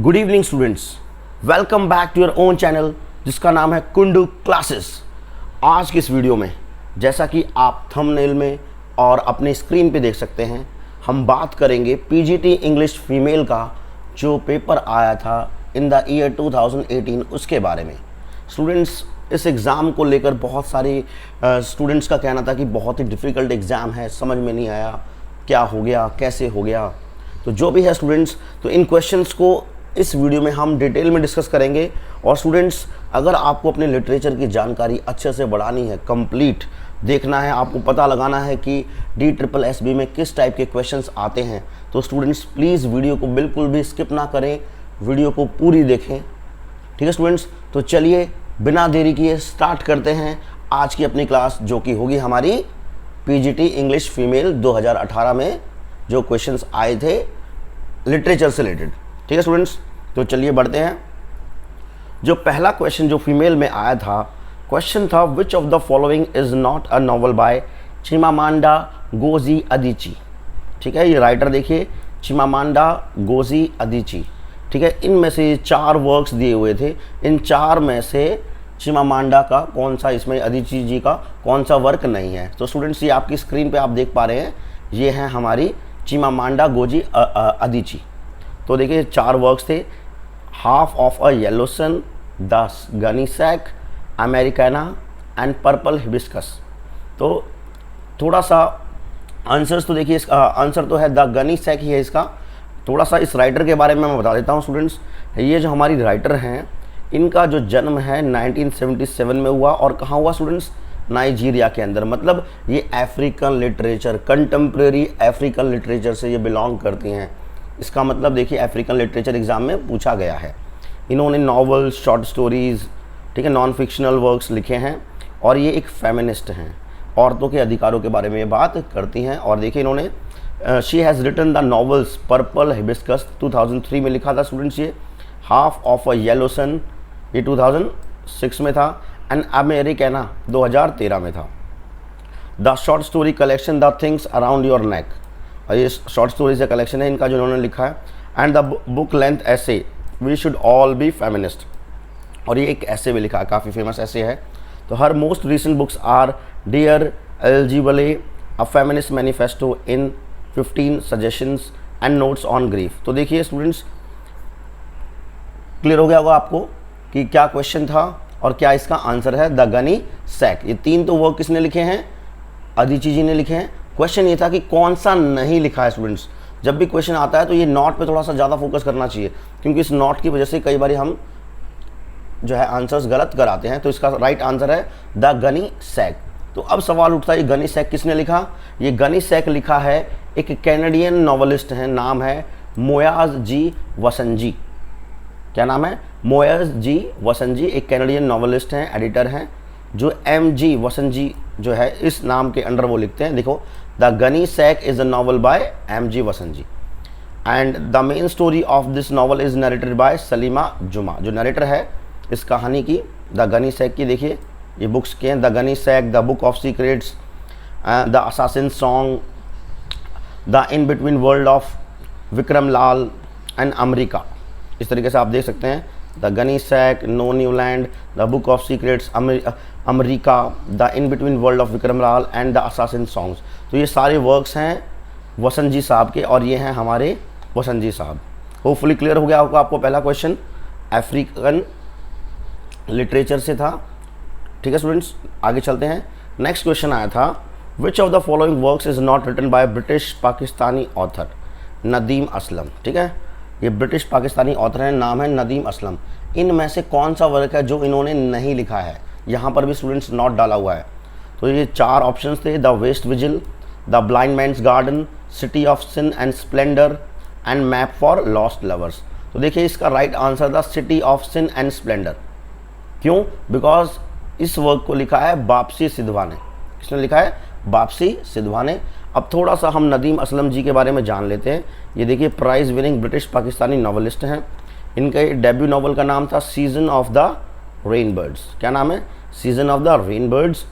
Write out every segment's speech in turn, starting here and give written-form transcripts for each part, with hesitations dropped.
Good evening students, welcome back to your own channel जिसका नाम है कुंडू क्लासेस। आज की इस वीडियो में जैसा कि आप थंबनेल में और अपने स्क्रीन पे देख सकते हैं, हम बात करेंगे पीजीटी इंग्लिश फीमेल का जो पेपर आया था इन द ईयर 2018 उसके बारे में। स्टूडेंट्स, इस एग्ज़ाम को लेकर बहुत सारे स्टूडेंट्स का कहना था कि बहुत ही डिफ़िकल्ट एग्ज़ाम है, समझ में नहीं आया क्या हो गया, कैसे हो गया। तो जो भी है स्टूडेंट्स, तो इन क्वेश्चंस को इस वीडियो में हम डिटेल में डिस्कस करेंगे। और स्टूडेंट्स, अगर आपको अपने लिटरेचर की जानकारी अच्छे से बढ़ानी है, कंप्लीट देखना है, आपको पता लगाना है कि DSSB में किस टाइप के क्वेश्चंस आते हैं, तो स्टूडेंट्स प्लीज़ वीडियो को बिल्कुल भी स्किप ना करें, वीडियो को पूरी देखें। ठीक है स्टूडेंट्स, तो चलिए बिना देरी किए स्टार्ट करते हैं आज की अपनी क्लास, जो कि होगी हमारी पीजीटी इंग्लिश फीमेल 2018 में जो क्वेश्चंस आए थे लिटरेचर से रिलेटेड। ठीक है स्टूडेंट्स, तो चलिए बढ़ते हैं। जो पहला क्वेश्चन जो फीमेल में आया था, क्वेश्चन था which of the following is not a novel by Chimamanda Ngozi Adichie. ठीक है, ये राइटर देखिए चिमामांडा गोजी अदिची। ठीक है, इनमें से 4 वर्क्स दिए हुए थे, इन 4 में से चिमामांडा का कौन सा, इसमें अदिची जी का कौन सा वर्क नहीं है। तो स्टूडेंट्स, ये आपकी स्क्रीन पे आप देख पा रहे हैं, ये हैं हमारी चिमामांडा गोजी अदिची। तो देखिए 4 वर्क्स थे, half of a yellow sun, the gunny sack, Americanah and purple hibiscus. तो थोड़ा सा आंसर्स तो देखिए, इसका आंसर तो है द गनी सैक ही है इसका। थोड़ा सा इस राइटर के बारे में मैं बता देता हूँ स्टूडेंट्स। ये जो हमारी राइटर हैं, इनका जो जन्म है 1977 में हुआ, और कहाँ हुआ स्टूडेंट्स, नाइजीरिया के अंदर। मतलब ये African literature, contemporary African literature से ये बिलोंग करती हैं। इसका मतलब देखिए अफ्रीकन लिटरेचर एग्जाम में पूछा गया है। इन्होंने नॉवेल, शॉर्ट स्टोरीज़, ठीक है, नॉन फिक्शनल वर्क्स लिखे हैं, और ये एक फेमिनिस्ट हैं, औरतों के अधिकारों के बारे में ये बात करती हैं। और देखिए इन्होंने she has written the novels purple hibiscus 2003 में लिखा था स्टूडेंट्स, ये half of a yellow sun ये 2006 में था, एंड अमेरिकाना 2013 में था। The short story collection the things around your neck, और ये शॉर्ट स्टोरीज का कलेक्शन है इनका जो इन्होंने लिखा है। And the book length essay we should all be feminist, और ये एक ऐसे भी लिखा है, काफ़ी फेमस ऐसे है। तो हर most recent books are dear Ijeawele a feminist manifesto in 15 suggestions and notes on grief. तो देखिए स्टूडेंट्स, क्लियर हो गया होगा आपको कि क्या क्वेश्चन था और क्या इसका आंसर है, द गनी सैक। ये 3 तो वर्क किसने लिखे हैं, अदिची जी ने लिखे हैं। क्वेश्चन ये था कि कौन सा नहीं लिखा है। स्टूडेंट्स, जब भी क्वेश्चन आता है तो ये नॉट पे थोड़ा सा ज़्यादा फोकस करना चाहिए, क्योंकि इस नॉट की वजह से कई बार हम जो है आंसर्स गलत कराते हैं। तो इसका राइट आंसर है द गनी सैक। तो अब सवाल उठता है, ये गनी सैक किसने लिखा। ये गनी सैक लिखा है एक कैनेडियन नॉवलिस्ट हैं, नाम है मोयाज जी वसंजी। क्या नाम है, मोयाज जी वसंजी। एक कैनेडियन नॉवलिस्ट हैं, एडिटर हैं, जो MG वसंजी जो है इस नाम के अंडर वो लिखते हैं। देखो, the gunny sack is a novel by MG Vassanji, and the main story of this novel is narrated by Salima Juma. जो नरेटर है इस कहानी की, द गनी सैक की, देखिए ये बुक्स के हैं, the gunny sack, the book of secrets, the assassin song, the in between world of Vikram Lal and America. इस तरीके से आप देख सकते हैं, the gunny sack, no new land, the book of secrets, America, the in between world of Vikram Lal and the assassin songs. तो ये सारे वर्क्स हैं वसंत जी साहब के, और ये हैं हमारे वसंत जी साहब। होपफुली क्लियर हो गया होगा आपको पहला क्वेश्चन, अफ्रीकन लिटरेचर से था। ठीक है स्टूडेंट्स, आगे चलते हैं। नेक्स्ट क्वेश्चन आया था, which of the following works is not written by British Pakistani author Nadeem Aslam. ठीक है, ये ब्रिटिश पाकिस्तानी ऑथर हैं, नाम है नदीम असलम। इनमें से कौन सा वर्क है जो इन्होंने नहीं लिखा है। यहाँ पर भी स्टूडेंट्स नॉट डाला हुआ है। तो ये 4 ऑप्शंस थे, the waste vigil, the blind man's garden, city of sin and splendour and map for lost lovers. तो देखिए इसका राइट आंसर था city of sin and splendour. क्यों, बिकॉज इस वर्क को लिखा है बापसी सिद्धवा ने। किसने लिखा है, बापसी सिद्धवा ने। अब थोड़ा सा हम नदीम असलम जी के बारे में जान लेते हैं। ये देखिए prize winning British Pakistani novelist हैं। इनका डेब्यू नॉवल का नाम था सीजन ऑफ द रेनबर्ड्स। क्या नाम है, सीजन ऑफ द रेनबर्ड्स।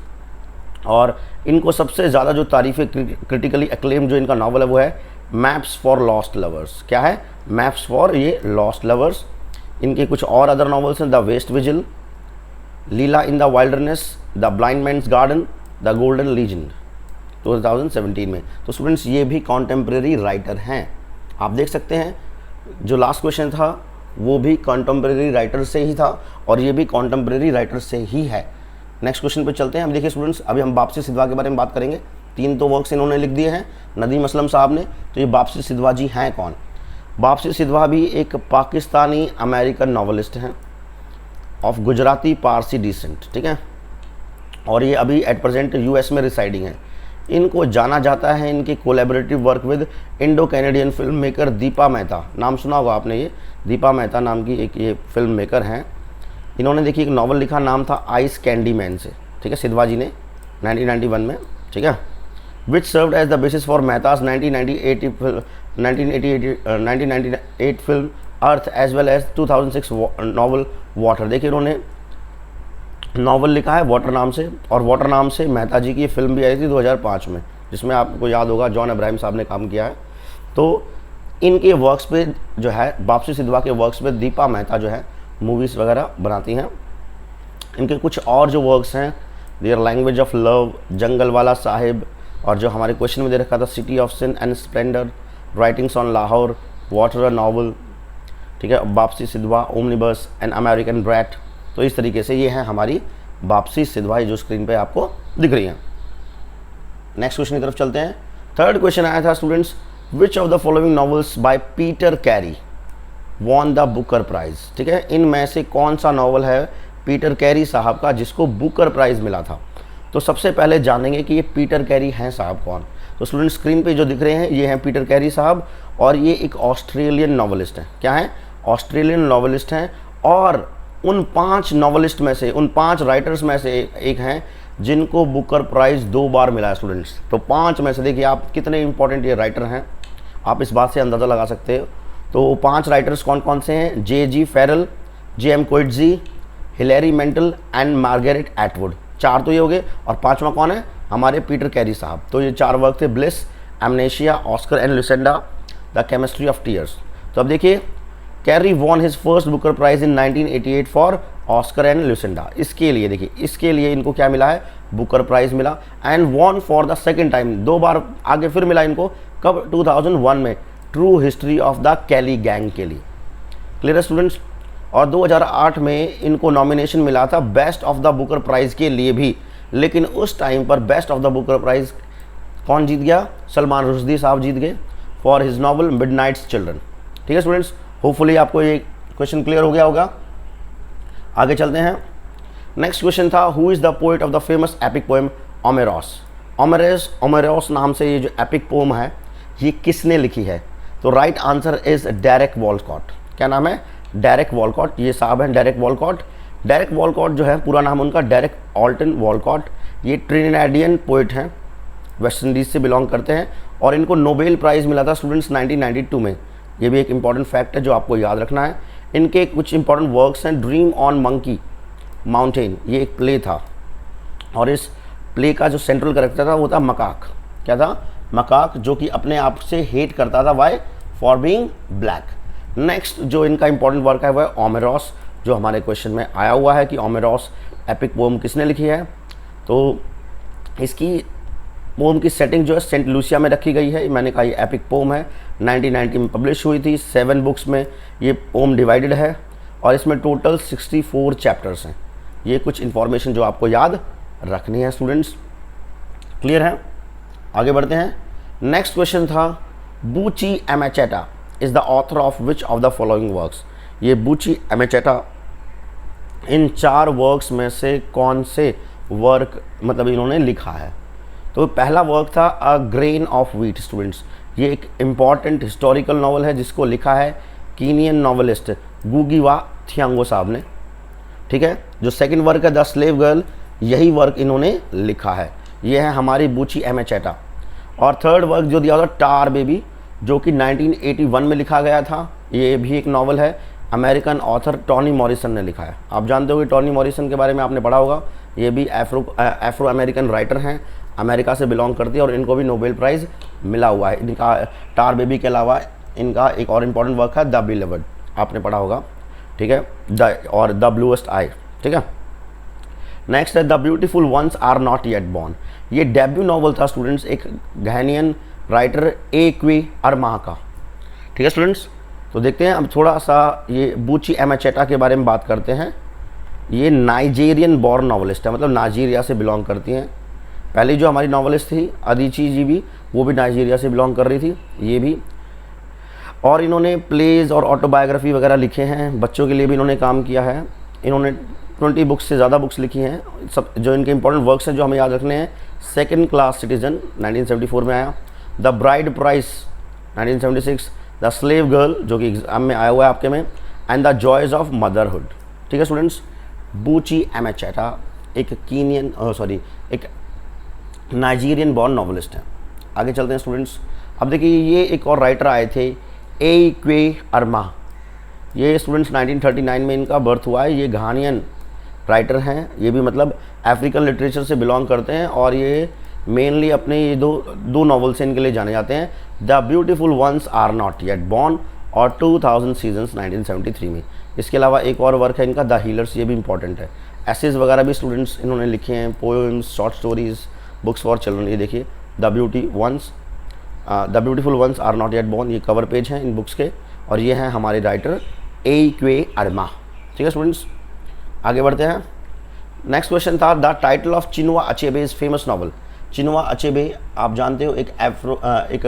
और इनको सबसे ज़्यादा जो तारीफ़ें, क्रिटिकली एक्लेम जो इनका नॉवल है वो है मैप्स फॉर लॉस्ट लवर्स। क्या है, मैप्स फॉर ये लॉस्ट लवर्स। इनके कुछ और अदर नॉवेल्स हैं, the waste vigil, Leila in the wilderness, the blind man's garden, the golden legend 2017 में। तो स्टूडेंट्स ये भी कॉन्टेम्प्रेरी राइटर हैं। आप देख सकते हैं जो लास्ट क्वेश्चन था वो भी कॉन्टेम्प्रेरी राइटर से ही था और ये भी कॉन्टेम्प्रेरी राइटर से ही है। नेक्स्ट क्वेश्चन पे चलते हैं। अब देखिए स्टूडेंट्स, अभी हम वापसी सिद्धवा के बारे में बात करेंगे। 3 तो वर्क्स इन्होंने लिख दिए हैं नदीम असलम साहब ने। तो ये वापसी सिद्धवा जी हैं कौन? वापसी सिद्धवा भी एक पाकिस्तानी अमेरिकन नॉवलिस्ट हैं ऑफ गुजराती पारसी डिसेंट, ठीक है, और ये अभी एट प्रेजेंट यूएस में रिसाइडिंग है। इनको जाना जाता है इनके collaborative work with Indo Canadian film maker Deepa Mehta. नाम सुना होगा आपने, ये दीपा मेहता नाम की एक ये फिल्म मेकर हैं। इन्होंने देखिए एक नावल लिखा, नाम था आइस कैंडी मैन से, ठीक है, सिद्धवा जी ने 1991 में, ठीक है, which served as the basis for Mehta's 1998 film Earth as well as 2006 novel Water. देखिए इन्होंने नावल लिखा है वाटर नाम से, और वाटर नाम से मेहता जी की फिल्म भी आई थी 2005 में, जिसमें आपको याद होगा जॉन अब्राहम साहब ने काम किया है। तो इनके वर्क्स पे जो है, वापसी सिद्धवा के वर्क्स पे दीपा मेहता जो है मूवीज़ वगैरह बनाती हैं। इनके कुछ और जो वर्क्स हैं, देयर लैंग्वेज ऑफ लव, जंगल वाला साहिब, और जो हमारे क्वेश्चन में दे रखा था city of sin and splendour, writings on Lahore, water novel, ठीक है, Bapsi Sidhwa, omnibus and American brat. तो इस तरीके से ये हैं हमारी वापसी सिद्धवा जो स्क्रीन पे आपको दिख रही हैं। नेक्स्ट क्वेश्चन की तरफ चलते हैं। थर्ड क्वेश्चन आया था students, which of the following novels by Peter Carey won the Booker prize, ठीक है, इनमें से कौन सा नॉवल है पीटर कैरी साहब का जिसको बुकर प्राइज़ मिला था? तो सबसे पहले जानेंगे कि ये पीटर कैरी हैं साहब कौन। तो स्टूडेंट स्क्रीन पे जो दिख रहे हैं ये हैं पीटर कैरी साहब, और ये एक ऑस्ट्रेलियन नॉवलिस्ट हैं। क्या है? ऑस्ट्रेलियन नॉवलिस्ट हैं, और उन 5 नॉवलिस्ट में से, उन 5 राइटर्स में से एक हैं जिनको बुकर प्राइज़ 2 बार मिला है स्टूडेंट्स। तो 5 में से देखिए आप कितने इंपॉर्टेंट ये राइटर हैं, आप इस बात से अंदाज़ा लगा सकते हो। तो 5 राइटर्स कौन कौन से हैं? J.G. Farrell, J.M. Coetzee, Hilary Mantel and Margaret Atwood. 4 तो ये हो गए, और 5वां कौन है? हमारे पीटर कैरी साहब। तो ये 4 वर्क थे, Bliss, Amnesia, Oscar and Lucinda, the chemistry of tears. तो अब देखिए Carey won his first Booker prize in 1988 for Oscar and Lucinda. इसके लिए देखिए, इसके लिए इनको क्या मिला है? बुकर प्राइज मिला। And won for the second time, 2 बार आगे फिर मिला इनको, कब? 2001 में, true history of the Kelly gang के लिए। क्लियर है स्टूडेंट्स? और 2008 में इनको नॉमिनेशन मिला था best of the Booker prize के लिए भी, लेकिन उस टाइम पर best of the Booker prize कौन जीत गया? सलमान रुश्दी साहब जीत गए for his novel midnight's children. ठीक है स्टूडेंट्स, होपफुली आपको ये क्वेश्चन क्लियर हो गया होगा। आगे चलते हैं। नेक्स्ट क्वेश्चन था, who is the poet of the famous epic poem Omeros. Omeros नाम से ये जो एपिक पोएम है ये किसने लिखी है? तो right answer is Derek Walcott. क्या नाम है? Derek Walcott. ये साहब हैं डेरेक वॉलकॉट। डेरेक वॉलकॉट जो है पूरा नाम उनका डेरेक ऑल्टन वॉलकॉट। ये ट्रिनिडाडियन पोइट हैं, वेस्ट इंडीज़ से बिलोंग करते हैं, और इनको नोबेल प्राइज़ मिला था स्टूडेंट्स 1992 में। ये भी एक इंपॉर्टेंट फैक्ट है जो आपको याद रखना है। इनके कुछ इंपॉर्टेंट वर्क्स हैं, ड्रीम ऑन मंकी माउंटेन, ये एक प्ले था, और इस प्ले का जो सेंट्रल कैरेक्टर था वो था मकाक। क्या था? मकाक, जो कि अपने आप से हेट करता था, why? For being black. Next जो इनका इंपॉर्टेंट वर्क है वह है ओमेरॉस, जो हमारे क्वेश्चन में आया हुआ है कि ओमेरॉस एपिक पोएम किसने लिखी है। तो इसकी पोएम की सेटिंग जो है सेंट लूसिया में रखी गई है। मैंने कहा ये एपिक पोएम है, 1990 में पब्लिश हुई थी। 7 बुक्स में ये पोएम डिवाइडेड है, और इसमें टोटल 64 चैप्टर्स हैं। ये कुछ इन्फॉर्मेशन जो आपको याद रखनी है स्टूडेंट्स। क्लियर है? आगे बढ़ते हैं। नेक्स्ट क्वेश्चन था, Buchi Emecheta is the author of which of the following works. ये बूची एमेचेटा इन 4 वर्क्स में से कौन से वर्क मतलब इन्होंने लिखा है? तो पहला वर्क था a grain of wheat students. ये एक इम्पॉर्टेंट हिस्टोरिकल नॉवल है जिसको लिखा है कीनियन नॉवलिस्ट गुगिवा थियांगो साहब ने। ठीक है, जो सेकंड वर्क है द स्लेव गर्ल, यही वर्क इन्होंने लिखा है। ये है हमारी बूची एमेचेटा। और थर्ड वर्क जो दिया था टार बेबी, जो कि 1981 में लिखा गया था। ये भी एक नॉवल है, अमेरिकन ऑथर टॉनी मॉरिसन ने लिखा है। आप जानते हो कि टॉनी मॉरिसन के बारे में आपने पढ़ा होगा। ये भी एफ्रो अमेरिकन राइटर हैं, अमेरिका से बिलोंग करती है, और इनको भी नोबेल प्राइज़ मिला हुआ है। इनका टार बेबी के अलावा इनका एक और इम्पॉर्टेंट वर्क है द बिलवड, आपने पढ़ा होगा, ठीक है, और द ब्लूएस्ट आई, ठीक है। नेक्स्ट है the beautiful ones are not yet born. ये डेब्यू नॉवल था स्टूडेंट्स एक घानियन राइटर ए.क्वे अरमाह का, ठीक है स्टूडेंट्स। तो देखते हैं अब थोड़ा सा ये बूची एमाचेटा के बारे में बात करते हैं। ये नाइजेरियन बॉर्न नॉवलिस्ट है, मतलब नाइजीरिया से बिलोंग करती हैं। पहली जो हमारी नॉवलिस्ट थी अदिची जी भी, वो भी नाइजीरिया से बिलोंग कर रही थी, ये भी। और इन्होंने प्लेज और ऑटोबायोग्राफी वगैरह लिखे हैं, बच्चों के लिए भी इन्होंने काम किया है। इन्होंने 20 बुक्स से ज़्यादा बुक्स लिखी हैं। सब जो इनके इंपॉर्टेंट वर्क्स हैं जो हमें याद रखने हैं, सेकंड क्लास सिटीजन 1974 में आया, the bride price 1976, the slave girl जो कि एग्जाम में आया हुआ है आपके में, and the joys of motherhood, ठीक है स्टूडेंट्स। बूची एमाचेटा एक नाइजीरियन बॉर्न नॉवलिस्ट है। आगे चलते हैं स्टूडेंट्स। अब देखिए ये एक और राइटर आए थे ए.क्वे अरमाह। ये स्टूडेंट्स 1939 में इनका बर्थ हुआ है। ये घानियन राइटर हैं, ये भी मतलब अफ्रीकन लिटरेचर से बिलोंग करते हैं और ये मेनली अपने ये दो नॉवल से इनके लिए जाने जाते हैं, the beautiful ones are not yet born और 2000 सीजन्स 1973 में। इसके अलावा एक और वर्क है इनका द हीलर्स, ये भी इंपॉर्टेंट है। एसेज वगैरह भी स्टूडेंट्स इन्होंने लिखे हैं, poems, short stories, books for children. ये देखिए the beautiful ones are not yet born, ये कवर पेज हैं इन बुक्स के, और ये हैं हमारे राइटर ए.क्वे अरमाह, ठीक है स्टूडेंट्स। आगे बढ़ते हैं। नेक्स्ट क्वेश्चन था the title of Chinua Achebe's famous novel. Chinua Achebe आप जानते हो एक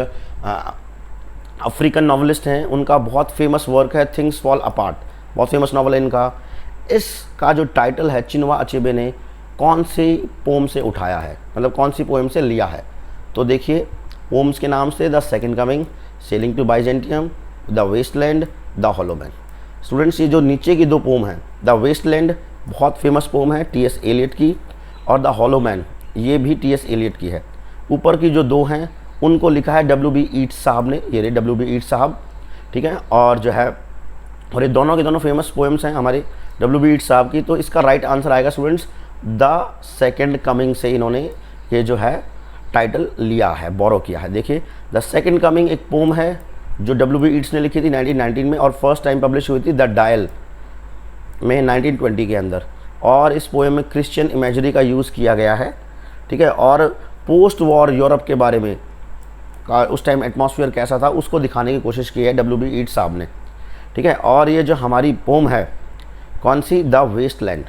अफ्रीकन नॉवलिस्ट हैं, उनका बहुत फेमस वर्क है थिंग्स फॉल अपार्ट, बहुत फेमस नॉवल है इनका। इसका जो टाइटल है चिनुआ अचेबे ने कौन सी पोम से उठाया है, मतलब कौन सी पोएम से लिया है। तो देखिए पोम्स के नाम से the second coming, sailing to Byzantium, the wasteland, the hollow man. Students ये जो नीचे की दो पोम हैं, द वेस्टलैंड बहुत फेमस पोम है टी.एस. एलियट की, और द हॉलो मैन ये भी टी.एस. एलियट की है। ऊपर की जो दो हैं उनको लिखा है डब्ल्यू.बी. ईट्स साहब ने, ये डब्ल्यू.बी. ईट्स साहब, ठीक है। और जो है और ये दोनों के दोनों फेमस पोएम्स हैं हमारे डब्ल्यू.बी. ईट्स साहब की। तो इसका राइट आंसर आएगा स्टूडेंट्स द सेकंड कमिंग से इन्होंने ये जो है टाइटल लिया है, बोरो किया है। देखिए द सेकंड कमिंग एक पोम है जो डब्ल्यू.बी. ईट्स ने लिखी थी 1919 में, और फर्स्ट टाइम पब्लिश हुई थी द डायल में 1920 के अंदर। और इस पोएम में क्रिश्चियन इमेजरी का यूज़ किया गया है, ठीक है। और पोस्ट वॉर यूरोप के बारे में उस टाइम एटमॉस्फेयर कैसा था उसको दिखाने की कोशिश की है डब्ल्यू.बी. ईट्स साहब ने, ठीक है। और ये जो हमारी पोम है कौन सी, द वेस्टलैंड,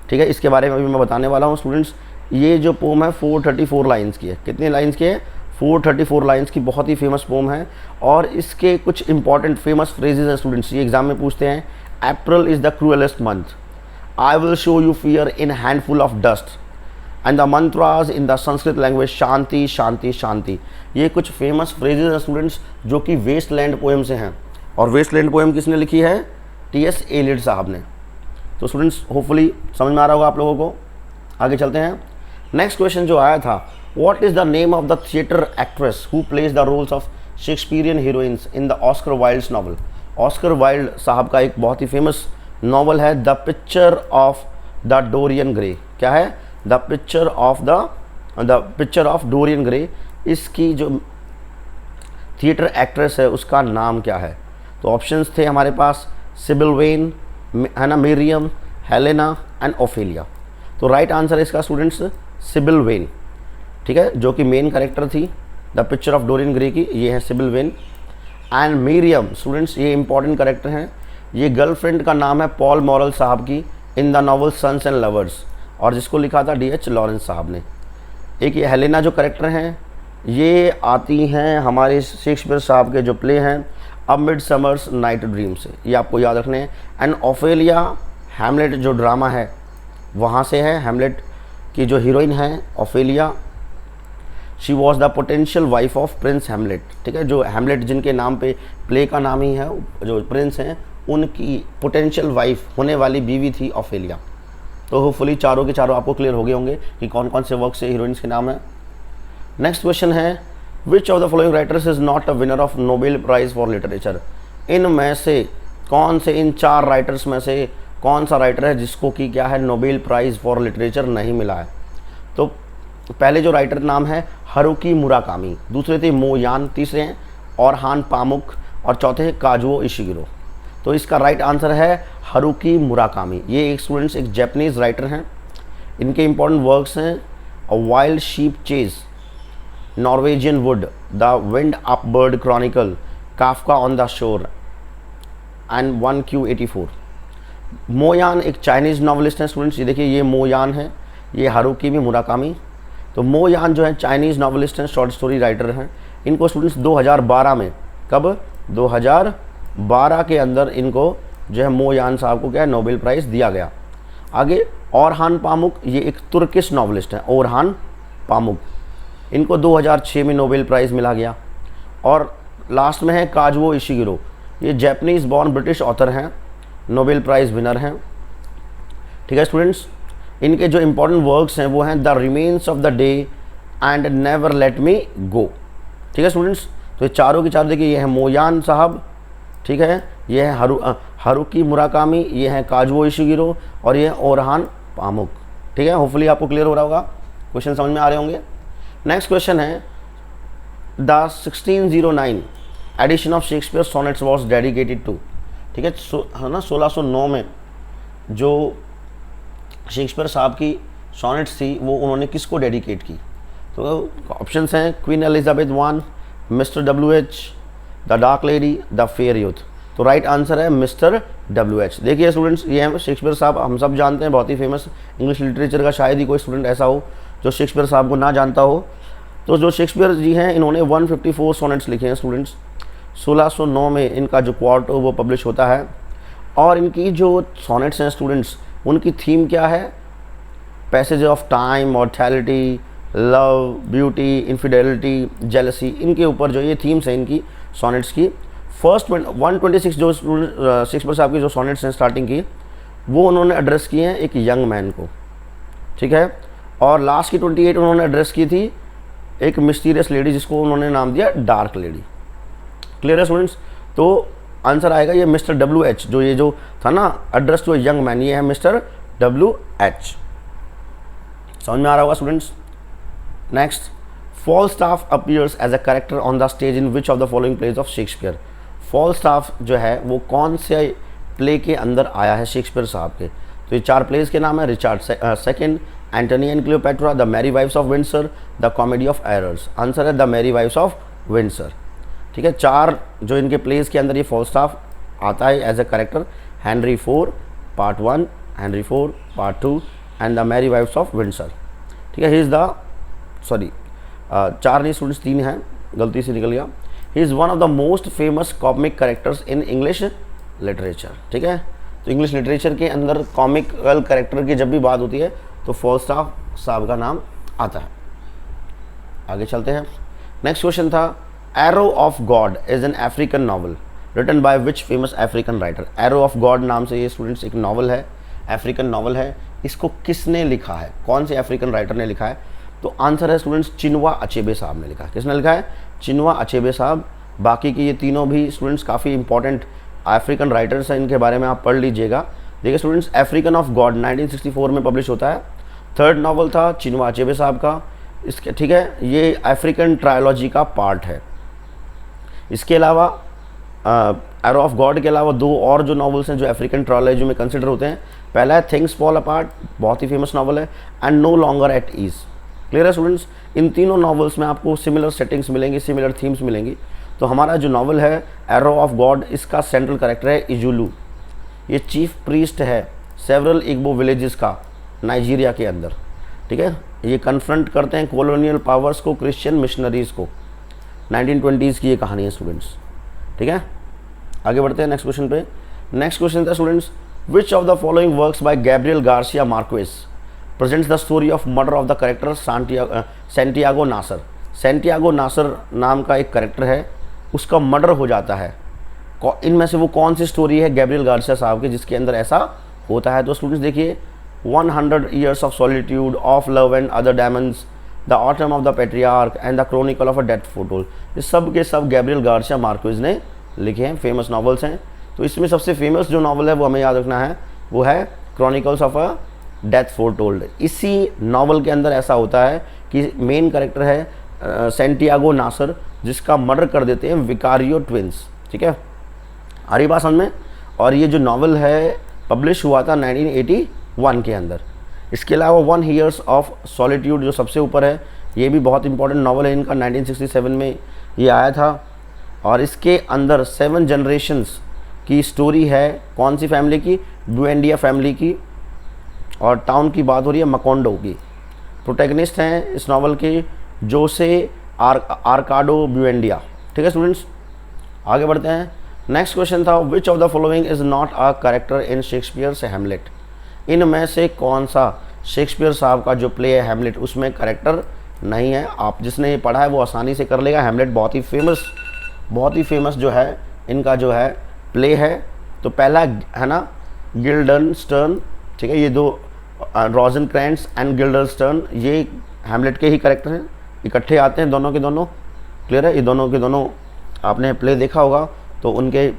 ठीक है, इसके बारे में भी मैं बताने वाला हूँ स्टूडेंट्स। ये जो पोम है 434 लाइन्स की है। कितनी लाइन्स की है, 434 लाइन्स की, बहुत ही फेमस पोम है। और इसके कुछ इंपॉर्टेंट फेमस फ्रेजेस हैं स्टूडेंट्स, ये एग्जाम में पूछते हैं। April is the cruellest month, I will show you fear in handful of dust, and the mantras in the Sanskrit language shanti shanti shanti. ये कुछ फेमस फ्रेजेस हैं स्टूडेंट्स जो कि वेस्टलैंड पोएम से हैं। और वेस्टलैंड पोएम किसने लिखी है, टी.एस. एलियट साहब ने। तो स्टूडेंट्स होपफुली समझ में आ रहा होगा आप लोगों को। आगे चलते हैं। नेक्स्ट क्वेश्चन जो आया था, what is the name of the theatre actress who plays the roles of Shakespearean heroines in the Oscar Wilde's novel. Oscar Wilde साहब का एक बहुत ही फेमस नॉवल है the picture of the Dorian Gray. क्या है, the picture of Dorian Gray. इसकी जो थिएटर एक्ट्रेस है उसका नाम क्या है। तो ऑप्शंस थे हमारे पास सिबिल वेन, है ना, मिरियम, हेलेना एंड ओफेलिया। तो राइट आंसर है इसका स्टूडेंट्स सिबिल वेन, ठीक है, जो कि मेन कैरेक्टर थी the picture of Dorian grey की, ये है CIBIL when. And Miriam students ये इंपॉर्टेंट कैरेक्टर हैं, ये गर्लफ्रेंड का नाम है पॉल मॉरल साहब की in the novel sons and lovers, और जिसको लिखा था डी.एच. लॉरेंस साहब ने। एक ये हेलेना जो कैरेक्टर हैं ये आती हैं हमारे शेक्सपियर साहब के जो प्ले हैं अ मिडसमर्स नाइट ड्रीम से, ये आपको याद रखने हैं। एंड ओफेलिया हैमलेट जो ड्रामा है वहाँ से है। हैमलेट की जो हीरोइन है Ophelia, she was the potential wife of Prince Hamlet, ठीक है। जो हैमलेट जिनके नाम पे प्ले का नाम ही है, जो प्रिंस हैं उनकी पोटेंशियल वाइफ होने वाली बीवी थी ओफेलिया। तो होपफुली चारों के चारों आपको क्लियर हो गए होंगे कि कौन कौन से वर्क से हीरोइंस के नाम है। नेक्स्ट क्वेश्चन है विच of the following writers is not a winner of Nobel prize for literature. इनमें से कौन से, इन चार राइटर्स में से कौन सा राइटर है जिसको कि क्या है नोबेल प्राइज़ फॉर लिटरेचर नहीं मिला है। तो पहले जो राइटर नाम है हारुकी मुराकामी, दूसरे थे मो यान, तीसरे हैं ओरहान पामुक, और चौथे हैं काजुओ इशिगिरो। तो इसका राइट आंसर है हारुकी मुराकामी। ये एक स्टूडेंट्स एक जापानीज राइटर हैं। इनके इंपॉर्टेंट वर्क्स हैं a wild sheep chase, Norwegian wood, the wind up bird chronicle, Kafka on the shore and 1Q84। Mo Yan एक चाइनीज़ नॉवलिस्ट हैं स्टूडेंट्स। ये देखिए, ये मोयान है, ये हारुकी मुराकामी। तो मोयान जो है चाइनीज़ नॉवलिस्ट हैं, शॉर्ट स्टोरी राइटर हैं। इनको स्टूडेंट्स 2012 में, कब 2012 के अंदर इनको जो है मोयान साहब को क्या है नोबेल प्राइज़ दिया गया। आगे ओरहान पामुक, ये एक तुर्किश नॉवलिस्ट हैं, ओरहान पामुक, इनको 2006 में नोबेल प्राइज़ मिला गया। और लास्ट में है काजुओ इशिगिरो, ये जैपनीज़ बॉर्न ब्रिटिश ऑथर हैं, नोबेल प्राइज़ विनर हैं। ठीक है स्टूडेंट्स, इनके जो इंपॉर्टेंट वर्क्स हैं वो हैं the remains of the day and never let me go. ठीक है स्टूडेंट्स, तो ये चारों की चार देखिए, ये है मोयान साहब, ठीक है, ये है हारुकी मुराकामी, ये है काजुओ इशिगिरो और ये है ओरहान पामुक। ठीक है, होपफुली आपको क्लियर हो रहा होगा, क्वेश्चन समझ में आ रहे होंगे। नेक्स्ट क्वेश्चन है द 1609 edition of Shakespeare sonnets was dedicated to. ठीक है ना, 1609 में जो शेक्सपियर साहब की सोनेट्स थी वो उन्होंने किसको डेडिकेट की। तो ऑप्शंस हैं queen Elizabeth one, mister WH, the dark lady, the fair youth. तो राइट आंसर है मिस्टर WH। देखिए स्टूडेंट्स, ये हैं शेक्सपियर साहब, हम सब जानते हैं, बहुत ही फेमस इंग्लिश लिटरेचर का, शायद ही कोई स्टूडेंट ऐसा हो जो शेक्सपियर साहब को ना जानता हो। तो जो शेक्सपियर जी हैं इन्होंने 154 सोनेट्स लिखे हैं स्टूडेंट्स। 1609 में इनका जो क्वार्टो वो पब्लिश होता है। और इनकी जो सोनेट्स हैं स्टूडेंट्स, उनकी थीम क्या है, passage of time, mortality, love, beauty, infidelity, jealousy, इनके ऊपर जो ये थीम्स हैं इनकी सोनेट्स की। फर्स्ट 126 जो शेक्सपियर साहब की जो सोनेट्स हैं स्टार्टिंग की, वो उन्होंने एड्रेस किए हैं एक यंग मैन को। ठीक है, और लास्ट की 28 उन्होंने एड्रेस की थी एक मिस्टीरियस लेडी जिसको उन्होंने नाम दिया डार्क लेडी। क्लियर है स्टूडेंट्स, तो आंसर आएगा ये मिस्टर WH, जो ये जो था ना एड्रेस टू यंग मैन, ये है मिस्टर WH। समझ में आ रहा होगा students. Next, Falstaff appears as a character on the stage in which of the following plays of Shakespeare. Falstaff जो है वो कौन से प्ले के अंदर आया है शेक्सपियर साहब के। तो ये चार प्लेज के नाम है, Richard second, Antony and Cleopatra, the merry wives of Windsor, the comedy of errors. Answer है the merry wives of Windsor. ठीक है, चार जो इनके प्लेज के अंदर ये फॉलस्टाफ आता है as a character, Henry 4 part 1, Henry 4 part 2 and the merry wives of Windsor. ठीक है, ही इज़ द चार नहीं स्टूडेंट्स, 3 हैं, गलती से निकल गया। He is one of the most famous comic characters in English literature. ठीक है, तो इंग्लिश लिटरेचर के अंदर कॉमिकल कैरेक्टर की जब भी बात होती है तो फॉलस्टाफ साहब का नाम आता है। आगे चलते हैं। नेक्स्ट क्वेश्चन था arrow of god is an African novel written by which famous African writer. Arrow of god नाम से ये स्टूडेंट्स एक नॉवल है, अफ्रीकन नॉवल है। इसको किसने लिखा है, कौन से अफ्रीकन राइटर ने लिखा है। तो आंसर है स्टूडेंट्स चिनुआ अचेबे साहब ने लिखा है। किसने लिखा है, चिनुआ अचेबे साहब। बाकी के ये तीनों भी स्टूडेंट्स काफ़ी इंपॉर्टेंट अफ्रीकन राइटर्स हैं, इनके बारे में आप पढ़ लीजिएगा। देखिए स्टूडेंट्स, अफ्रीकन ऑफ गॉड 1964 में पब्लिश होता है। थर्ड नॉवल था चिनुआ अचेबे साहब का। इसके ठीक है, ये अफ्रीकन ट्रायोलॉजी का पार्ट है। इसके अलावा एरो ऑफ गॉड के अलावा 2 और जो नॉवल्स हैं जो अफ्रीकन ट्रायोलॉजी में कंसिडर होते हैं। पहला है थिंग्स फॉल अपार्ट, बहुत ही फेमस नॉवल है, and no longer at ease. Clear है स्टूडेंट्स, इन तीनों नॉवल्स में आपको सिमिलर सेटिंग्स मिलेंगी, सिमिलर थीम्स मिलेंगी। तो हमारा जो नॉवल है एरो ऑफ गॉड, इसका सेंट्रल कैरेक्टर है इजुलू। ये चीफ प्रीस्ट है सेवरल इग्बो विलेजेस का नाइजीरिया के अंदर। ठीक है, ये कन्फ्रंट करते हैं कॉलोनियल पावर्स को, क्रिश्चियन मिशनरीज को। 1920s की ये कहानी है स्टूडेंट्स। ठीक है, आगे बढ़ते हैं नेक्स्ट क्वेश्चन पे। नेक्स्ट क्वेश्चन था students, which of the following works by Gabriel Garcia Marquez presents the story of murder of the character Santiago Nasar. Santiago Nasar नाम का एक कैरेक्टर है, उसका मर्डर हो जाता है। इनमें से वो कौन सी स्टोरी है गैब्रियल गार्सिया साहब की जिसके अंदर ऐसा होता है। तो स्टूडेंट्स देखिए, 100 years of solitude, of love and other diamonds, the autumn of the patriarch and the chronicle of a death foretold। ये सब के सब गैब्रियल गार्सिया मार्क्वेज ने लिखे हैं, फेमस नॉवल्स हैं। तो इसमें सबसे फेमस जो नॉवल है वो हमें याद रखना है, वो है chronicles of a death foretold. इसी नॉवल के अंदर ऐसा होता है कि मेन कैरेक्टर है सैंटियागो नासर, जिसका मर्डर कर देते हैं विकारियो ट्विंस। ठीक है, आ रही बात समझ में। और ये जो नावल है पब्लिश हुआ था 1981 के अंदर। इसके अलावा 1 Years ऑफ सॉलिट्यूड जो सबसे ऊपर है, ये भी बहुत इंपॉर्टेंट नावल है इनका, 1967 में ये आया था। और इसके अंदर 7 जनरेशन्स की स्टोरी है। कौन सी फैमिली की? बुएंडिया फैमिली की। और टाउन की बात हो रही है मकोंडो की। प्रोटैगनिस्ट हैं इस नावल के जोसे आर्काडो बुएंडिया। ठीक है स्टूडेंट्स, आगे बढ़ते हैं। नेक्स्ट क्वेश्चन था, which of the following is not a character in Shakespeare's Hamlet. इनमें से कौन सा शेक्सपियर साहब का जो प्ले है हैमलेट उसमें कैरेक्टर नहीं है। आप जिसने ये पढ़ा है वो आसानी से कर लेगा। हैमलेट बहुत ही फेमस जो है इनका जो है प्ले है। तो पहला है ना गिल्डनस्टर्न, ठीक है, ये दो रोजेनक्रेंट्ज़ एंड गिल्डनस्टर्न ये हैमलेट के ही कैरेक्टर हैं, इकट्ठे आते हैं दोनों के दोनों। क्लियर है, ये दोनों के दोनों आपने प्ले देखा होगा। तो उनके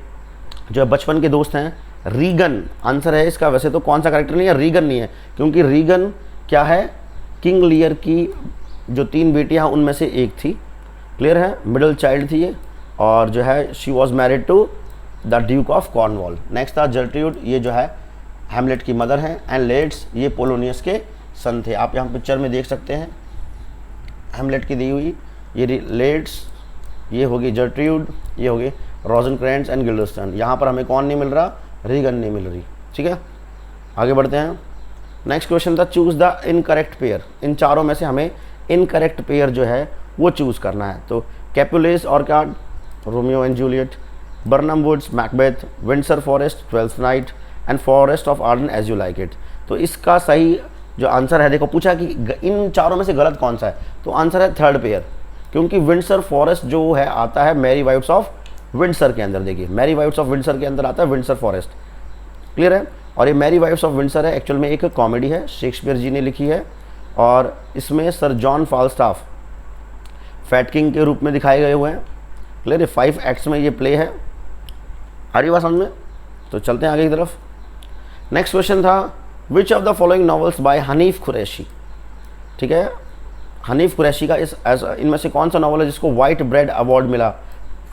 जो बचपन के दोस्त हैं रीगन आंसर है इसका। वैसे तो कौन सा कैरेक्टर नहीं है, रीगन नहीं है, क्योंकि रीगन क्या है, किंग लियर की जो 3 बेटियां उनमें से एक थी। क्लियर है, मिडिल चाइल्ड थी ये, और जो है she was married to the duke of Cornwall. Next था जर्ट्रूड, ये जो है हैमलेट की मदर हैं। एंड लेट्स, ये पोलोनियस के सन थे। आप यहाँ पिक्चर में देख सकते हैं हैमलेट की दी हुई। ये लेट्स, ये होगी जर्ट्रूड, ये होगी रोजेनक्रेंट्ज़ एंड गिल्डनस्टर्न। यहाँ पर हमें कौन नहीं मिल रहा, रीगन नहीं मिल रही। ठीक है, आगे बढ़ते हैं। नेक्स्ट क्वेश्चन था, चूज़ द इनकरेक्ट पेयर। इन चारों में से हमें इनकरेक्ट पेयर जो है वो चूज़ करना है। तो Capulet's orchard, Romeo and Juliet, Birnam woods, Macbeth, Windsor forest, twelfth night and forest of Arden as you like it. तो इसका सही जो आंसर है, देखो पूछा कि इन चारों में से गलत कौन सा है, तो आंसर है थर्ड पेयर, क्योंकि विंडसर फॉरेस्ट जो है आता है मैरी वाइफ्स ऑफ विंडसर के अंदर। देखिए मैरी वाइफ्स ऑफ विंडसर के अंदर आता है विंडसर फॉरेस्ट। क्लियर है, और ये मैरी वाइफ्स ऑफ विंडसर है एक्चुअल में एक कॉमेडी है, शेक्सपियर जी ने लिखी है। और इसमें सर जॉन फाल्स्टाफ फैट किंग के रूप में दिखाए गए हुए हैं। क्लियर है, 5 एक्ट्स में ये प्ले है। आ रही बात समझ में? तो चलते हैं आगे की तरफ। नेक्स्ट क्वेश्चन था, which of the following novels by Hanif Kureishi. ठीक है, हनीफ कुरैशी का इनमें से कौन सा नॉवल है जिसको वाइट ब्रेड अवार्ड मिला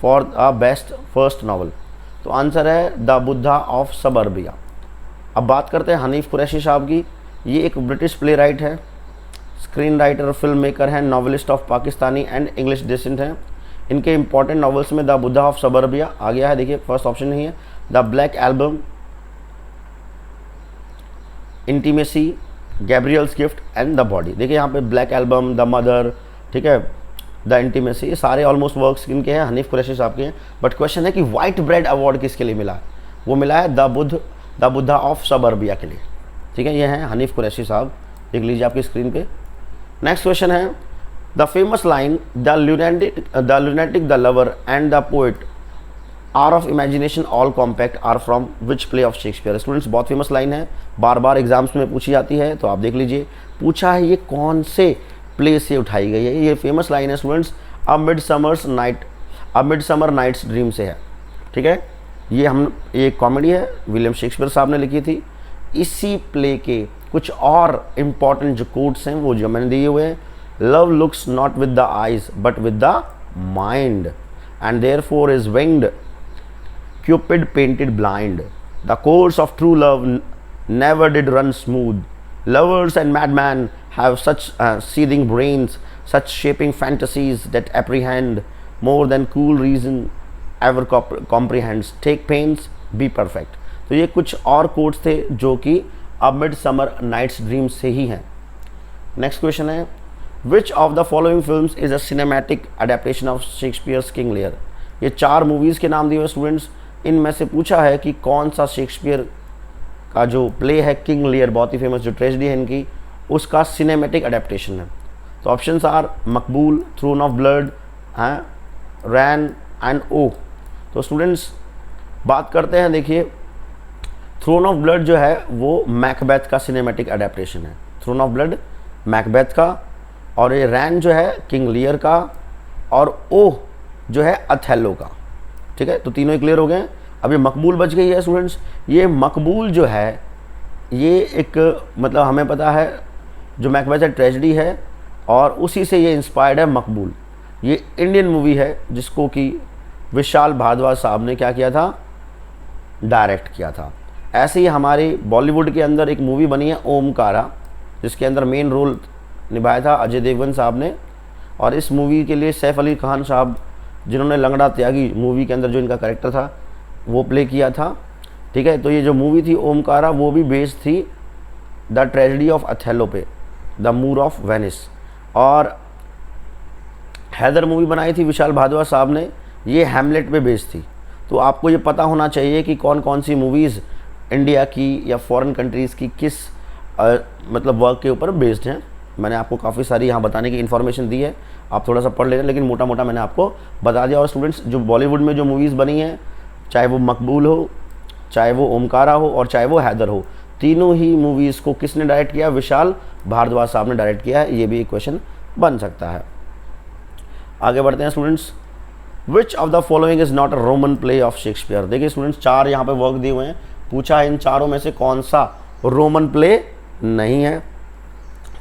for the best first novel. तो आंसर है द बुद्धा ऑफ सबर्बिया। अब बात करते हैं हनीफ कुरैशी साहब की। ये एक ब्रिटिश प्ले राइट है, स्क्रीन राइटर, फिल्म मेकर हैं, novelist of Pakistani and English descent हैं। इनके इंपॉर्टेंट नॉवेल्स में द बुद्धा ऑफ सबर्बिया आ गया है, देखिए फर्स्ट ऑप्शन नहीं है। The black album, intimacy, Gabriel's gift and the body. देखिए यहाँ पे ब्लैक एल्बम, द मदर, ठीक है, द इंटीमेसी, ये सारे ऑलमोस्ट वर्क्स इनके हैं, हनीफ कुरैशी साहब के हैं। बट क्वेश्चन है कि वाइट ब्रेड अवार्ड किसके लिए मिला है? वो मिला है द बुद्धा ऑफ सबर्बिया के लिए। ठीक है, ये हैं हनीफ कुरैशी साहब, देख लीजिए आपकी स्क्रीन पे। नेक्स्ट क्वेश्चन है, the famous line the lunatic the lover and the poet are of imagination all compact are from which play of Shakespeare. Students बहुत फेमस लाइन है, बार बार एग्जाम्स में पूछी जाती है, तो आप देख लीजिए पूछा है ये कौन से प्ले से उठाई गई है। ये फेमस लाइन है स्टूडेंट्स, अ मिडसमर नाइट्स ड्रीम से है। ठीक है, ये कॉमेडी है, विलियम शेक्सपियर साहब ने लिखी थी। इसी प्ले के कुछ और इम्पॉर्टेंट जो कोट्स हैं वो जो मैंने दिए हुए हैं, love looks not with the eyes but with the mind and therefore is winged, Cupid painted blind. The course of true love never did run smooth. Lovers and madmen have such seething brains, such shaping fantasies that apprehend more than cool reason ever comprehends. Take pains, be perfect. तो ये कुछ और quotes थे जो कि अब midsummer Night's dream से ही हैं। नेक्स्ट क्वेश्चन है, विच of the following films is a cinematic adaptation of Shakespeare's King Lear. ये 4 मूवीज़ के नाम दिए हुए स्टूडेंट्स, इनमें से पूछा है कि कौन सा शेक्सपियर का जो प्ले है किंग लियर, बहुत ही फेमस जो ट्रेजेडी है इनकी, उसका सिनेमैटिक अडेप्टेशन है। तो options are Maqbool, throne of blood, Ran and O. तो स्टूडेंट्स बात करते हैं, देखिए थ्रोन ऑफ ब्लड जो है वो मैकबेथ का सिनेमैटिक अडेप्टेशन है। थ्रोन ऑफ ब्लड मैकबेथ का, और ये रैन जो है किंग लियर का, और ओ जो है अथेलो का। ठीक है, तो तीनों ही क्लियर हो गए। अब ये मकबूल बच गई है स्टूडेंट्स। ये मकबूल जो है ये एक मतलब हमें पता है जो मैकबेथ ट्रेजेडी है और उसी से ये इंस्पायर्ड है मकबूल। ये इंडियन मूवी है जिसको कि विशाल भारद्वाज साहब ने क्या किया था, डायरेक्ट किया था। ऐसे ही हमारे बॉलीवुड के अंदर एक मूवी बनी है ओमकारा, जिसके अंदर मेन रोल निभाया था अजय देवगन साहब ने, और इस मूवी के लिए सैफ अली खान साहब, जिन्होंने लंगड़ा त्यागी मूवी के अंदर जो इनका कैरेक्टर था वो प्ले किया था। ठीक है, तो ये जो मूवी थी ओमकारा वो भी बेस्ड थी द ट्रेजेडी ऑफ अथेलो पे, द मूर ऑफ वेनिस। और हैदर मूवी बनाई थी विशाल भारद्वाज साहब ने, ये हैमलेट पे बेस्ड थी। तो आपको ये पता होना चाहिए कि कौन कौन सी मूवीज़ इंडिया की या फॉरेन कंट्रीज़ की किस मतलब वर्क के ऊपर बेस्ड हैं। मैंने आपको काफ़ी सारी यहाँ बताने की इन्फॉर्मेशन दी है, आप थोड़ा सा पढ़ लेना, लेकिन मोटा मोटा मैंने आपको बता दिया। और स्टूडेंट्स, जो बॉलीवुड में जो मूवीज़ बनी हैं, चाहे वो मकबूल हो, चाहे वो ओमकारा हो और चाहे वो हैदर हो, तीनों ही मूवीज़ को किसने डायरेक्ट किया, विशाल भारद्वाज साहब ने डायरेक्ट किया है। ये भी एक क्वेश्चन बन सकता है। आगे बढ़ते हैं students. Which of the following is not a Roman play of Shakespeare. देखिए स्टूडेंट्स, 4 यहाँ पे वर्क दिए हुए हैं, पूछा है इन चारों में से कौन सा रोमन प्ले नहीं है।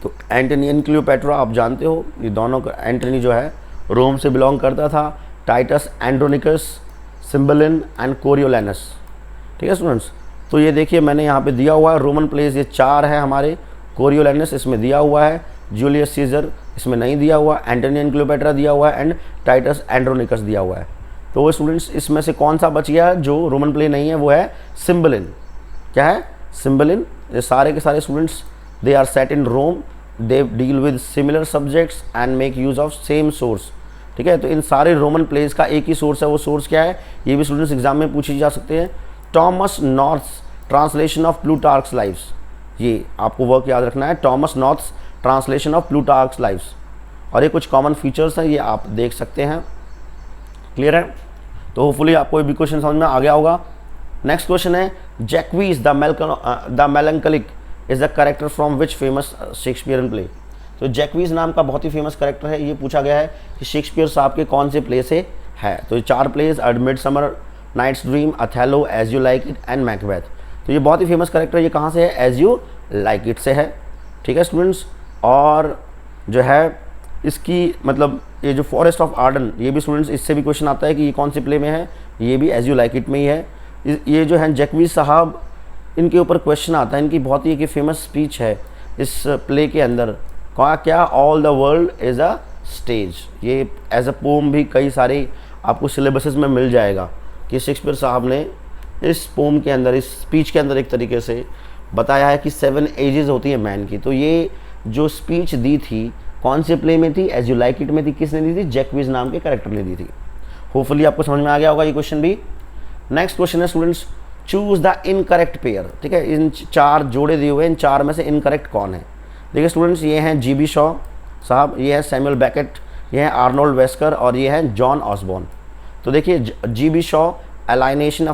तो एंटनी एंड क्लियोपैट्रा आप जानते हो, ये दोनों का, एंटनी जो है रोम से बिलोंग करता था, टाइटस एंड्रोनिकस, सिम्बलिन एंड कोरियोलैनस। ठीक है स्टूडेंट्स, तो ये देखिए मैंने यहाँ पे दिया हुआ है रोमन प्लेस, ये 4 है हमारे। कोरियोलैनस इसमें दिया हुआ है, जूलियस सीजर इसमें नहीं दिया हुआ, एंटनी एंड क्लियोपैट्रा दिया हुआ है, एंड टाइटस एंड्रोनिकस दिया हुआ है। तो स्टूडेंट्स, इसमें से कौन सा बच गया जो रोमन प्ले नहीं है, वो है सिम्बलिन। क्या है, सिम्बलिन। ये सारे के सारे students, they are set in Rome, they deal with similar subjects and make use of same source. ठीक है, तो इन सारे रोमन प्लेस का एक ही सोर्स है, वो सोर्स क्या है, ये भी स्टूडेंट्स एग्जाम में पूछे जा सकते हैं। Thomas North's translation of Plutarch's lives, ये आपको वर्क याद रखना है, Thomas North's translation of Plutarch's lives. और ये कुछ कॉमन फीचर्स हैं, ये आप देख सकते हैं। क्लियर है, तो होपफुली आपको ये भी क्वेश्चन समझ में आ गया होगा। नेक्स्ट क्वेश्चन है, Jaques the melancholic is the character from which famous Shakespearean play. तो जैक्वीज नाम का बहुत ही फेमस कैरेक्टर है, ये पूछा गया है कि शेक्सपियर साहब के कौन से प्ले से है। तो ये 4 plays, Midsummer Night's Dream, Othello, as you like it and Macbeth. तो ये बहुत ही फेमस कैरेक्टर, ये कहाँ से है, एज यू लाइक इट से है। ठीक है स्टूडेंट्स, और जो है इसकी मतलब ये जो फॉरेस्ट ऑफ आर्डन, ये भी स्टूडेंट्स इससे भी क्वेश्चन आता है कि ये कौन से प्ले में है, ये भी एज यू लाइक इट में ही है। ये जो है जैक्वीज साहब, इनके ऊपर क्वेश्चन आता है, इनकी बहुत ही एक फेमस स्पीच है इस प्ले के अंदर, क्या all the world is a stage. ये एज अ पोम भी कई सारे आपको सिलेबसेस में मिल जाएगा कि शेक्सपियर साहब ने इस पोम के अंदर, इस स्पीच के अंदर एक तरीके से बताया है कि 7 एजेस होती है मैन की। तो ये जो स्पीच दी थी कौन से प्ले में थी, एज यू लाइक इट में थी। किसने दी थी, जैक्वीज नाम के कैरेक्टर ने दी थी। होपफुली आपको समझ में आ गया होगा ये क्वेश्चन भी। नेक्स्ट क्वेश्चन है students, choose the incorrect pair. ठीक है, इन 4 जोड़े दिए हुए हैं, इन 4 में से इनकरेक्ट कौन है। देखिए स्टूडेंट्स, ये हैं जी बी शॉ साहब, ये है सैमुअल बैकेट, ये है आर्नोल्ड वेस्कर और ये है जॉन ऑसबॉर्न। तो देखिए G B Shaw, alienation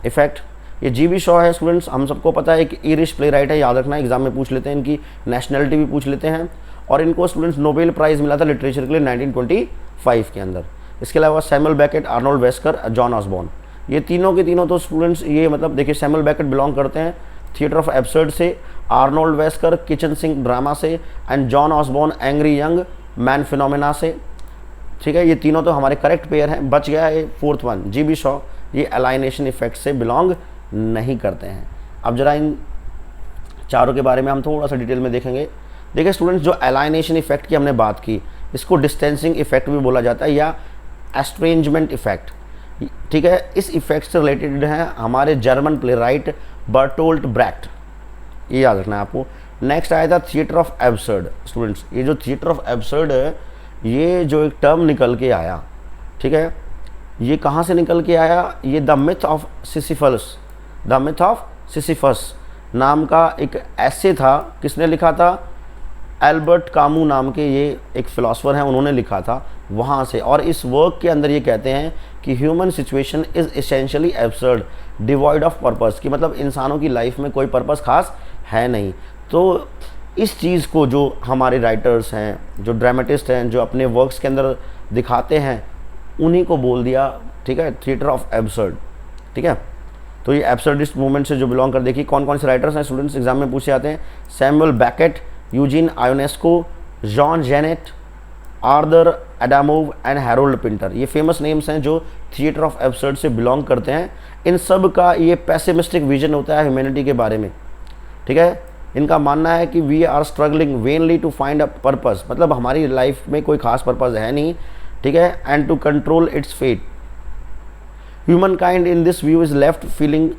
effect, ये जी बी शॉ है स्टूडेंट्स, हम सबको पता है एक ईरिश प्ले राइट है, याद रखना, एग्जाम में पूछ लेते हैं, इनकी नेशनलिटी भी पूछ लेते हैं। और इनको स्टूडेंट्स नोबेल प्राइज़ मिला था लिटरेचर के लिए 1925 के अंदर। इसके अलावा Samuel Beckett, Arnold Wesker, John Osborne, ये तीनों के तीनों तो स्टूडेंट्स ये मतलब देखिए सैमुअल बैकेट बिलोंग करते हैं थिएटर ऑफ एब्सर्ड से, Arnold Wesker kitchen sink drama से, and John Osborne angry young man phenomena से। ठीक है, ये तीनों तो हमारे करेक्ट पेयर हैं। बच गया है 4th वन, जी बी शॉ, ये एलाइनेशन इफेक्ट से बिलोंग नहीं करते हैं। अब जरा इन चारों के बारे में हम थोड़ा सा डिटेल में देखेंगे। देखिए स्टूडेंट्स, जो एलाइनेशन इफेक्ट की हमने बात की, इसको डिस्टेंसिंग इफेक्ट भी बोला जाता है या एस्ट्रेंजमेंट इफेक्ट। ठीक है, इस इफेक्ट से रिलेटेड है हमारे German play right Bertolt Brecht, ये याद रखना है आपको। नेक्स्ट आया था थिएटर ऑफ एब्सर्ड। स्टूडेंट्स, ये जो थिएटर ऑफ एब्सर्ड है, ये जो एक टर्म निकल के आया, ठीक है, ये कहाँ से निकल के आया, ये द मिथ ऑफ सिसिफस नाम का एक ऐसे था, किसने लिखा था, एल्बर्ट कामू नाम के ये एक फिलोसोफर हैं, उन्होंने लिखा था वहाँ से। और इस वर्क के अंदर ये कहते हैं कि human situation is essentially absurd devoid of purpose, कि मतलब इंसानों की लाइफ में कोई पर्पस खास है नहीं। तो इस चीज़ को जो हमारे राइटर्स हैं, जो ड्रामेटिस्ट हैं, जो अपने वर्क्स के अंदर दिखाते हैं, उन्हीं को बोल दिया, ठीक है, थिएटर ऑफ एब्सर्ड। ठीक है, तो ये एब्सर्डिस्ट मूवमेंट से जो बिलोंग कर, देखिए कौन कौन से राइटर्स हैं स्टूडेंट्स, एग्जाम में पूछे जाते हैं, Samuel Beckett, Eugene Ionesco, John Genet Arthur Adamov and Harold Pinter. ये फेमस नेम्स हैं जो थिएटर ऑफ एब्सर्ड से बिलोंग करते हैं। इन सब का ये पेसिमिस्टिक विजन होता है ह्यूमैनिटी के बारे में, ठीक है। इनका मानना है कि we are struggling vainly to find a purpose, मतलब हमारी लाइफ में कोई खास पर्पस है नहीं, ठीक है, and to control its fate. Humankind in this view is left feeling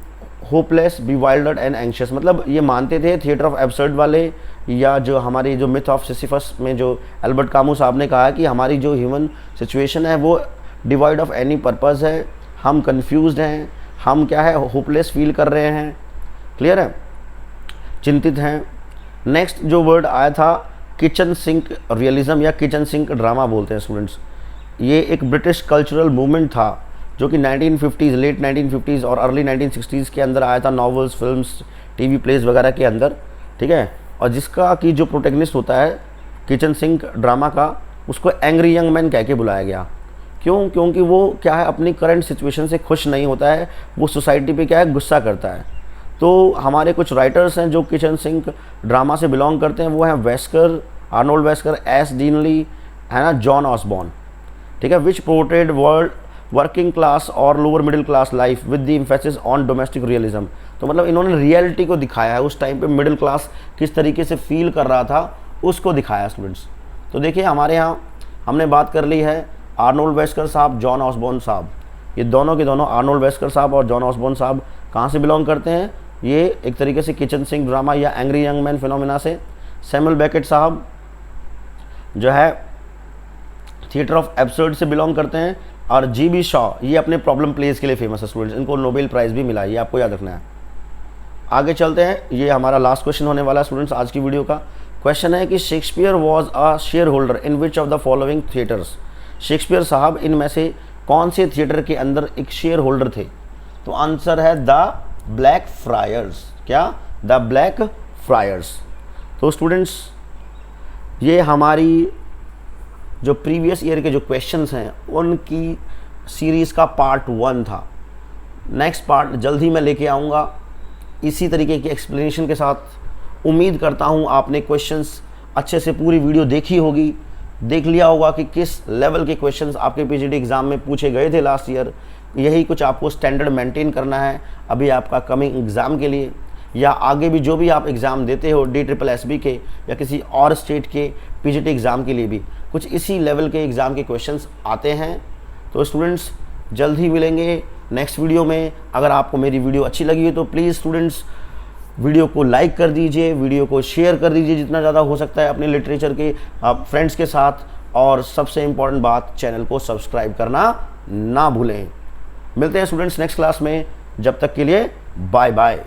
hopeless, bewildered and anxious. मतलब ये मानते थे थिएटर ऑफ एब्सर्ड वाले, या जो हमारी जो मिथ ऑफ सिसिफस में जो एल्बर्ट कामू साहब ने कहा कि हमारी जो ह्यूमन सिचुएशन है वो डिवाइड ऑफ एनी पर्पस है, हम कंफ्यूज्ड हैं, हम क्या है होपलेस फील कर रहे हैं, क्लियर है, चिंतित हैं। नेक्स्ट जो वर्ड आया था किचन सिंक रियलिज्म या किचन सिंक ड्रामा बोलते हैं स्टूडेंट्स। ये एक ब्रिटिश कल्चरल मूवमेंट था जो कि 1950s, लेट 1950s और अर्ली 1960s के अंदर आया था, नॉवेल्स, फिल्म्स, टीवी प्लेज वगैरह के अंदर, ठीक है। और जिसका कि जो प्रोटेगनिस्ट होता है किचन सिंक ड्रामा का, उसको एंग्री यंग मैन कह के बुलाया गया। क्यों? क्योंकि वो क्या है अपनी करंट सिचुएशन से खुश नहीं होता है, वो सोसाइटी पे क्या है गुस्सा करता है। तो हमारे कुछ राइटर्स हैं जो किचन सिंक ड्रामा से बिलोंग करते हैं, वो हैं वेस्कर, आर्नोल्ड वेस्कर, एस डीनली, है ना, जॉन ऑसबॉर्न, ठीक है, विच पोर्ट्रेड वर्ल्ड वर्किंग क्लास और lower middle class life with the emphasis on domestic realism. तो मतलब इन्होंने रियलिटी को दिखाया है, उस टाइम पे मिडिल क्लास किस तरीके से फील कर रहा था उसको दिखाया स्टूडेंट्स। तो देखिए हमारे यहाँ हमने बात कर ली है आर्नोल्ड वेस्कर साहब, जॉन ऑसबॉर्न साहब, ये दोनों के दोनों आर्नोल्ड वेस्कर साहब और जॉन ऑसबॉर्न साहब कहाँ से बिलोंग करते हैं? ये एक तरीके से किचन सिंक ड्रामा या एंग्री यंग मैन फिनोमिना से। सैमुअल बेकेट साहब जो है थिएटर ऑफ एब्सर्ड से बिलोंग करते हैं, और जी.बी. शॉ ये अपने प्रॉब्लम प्लेस के लिए फेमस है स्टूडेंट्स, इनको नोबेल प्राइज़ भी मिला है, ये आपको याद रखना है। आगे चलते हैं, ये हमारा लास्ट क्वेश्चन होने वाला है स्टूडेंट्स आज की वीडियो का। क्वेश्चन है कि Shakespeare was a share holder in which of the following theatres. Shakespeare साहब इनमें से कौन से थिएटर के अंदर एक शेयर होल्डर थे? तो आंसर है द ब्लैक फ्रायर्स। क्या? The black fryers. तो स्टूडेंट्स ये हमारी जो प्रीवियस ईयर के जो क्वेश्चंस हैं उनकी सीरीज़ का पार्ट 1 था। नेक्स्ट पार्ट जल्द ही मैं लेके आऊँगा इसी तरीके की एक्सप्लेनेशन के साथ। उम्मीद करता हूँ आपने क्वेश्चंस अच्छे से पूरी वीडियो देखी होगी, देख लिया होगा कि किस लेवल के क्वेश्चंस आपके पीजीटी एग्ज़ाम में पूछे गए थे लास्ट ईयर। यही कुछ आपको स्टैंडर्ड मेंटेन करना है अभी आपका कमिंग एग्ज़ाम के लिए, या आगे भी जो भी आप एग्ज़ाम देते हो DSSB के या किसी और स्टेट के पीजीटी एग्ज़ाम के लिए भी कुछ इसी लेवल के एग्ज़ाम के क्वेश्चंस आते हैं। तो स्टूडेंट्स जल्द ही मिलेंगे नेक्स्ट वीडियो में। अगर आपको मेरी वीडियो अच्छी लगी है तो प्लीज़ स्टूडेंट्स वीडियो को लाइक कर दीजिए, वीडियो को शेयर कर दीजिए जितना ज़्यादा हो सकता है अपने लिटरेचर के फ्रेंड्स के साथ, और सबसे इम्पॉर्टेंट बात चैनल को सब्सक्राइब करना ना भूलें। मिलते हैं स्टूडेंट्स नेक्स्ट क्लास में, जब तक के लिए बाय बाय।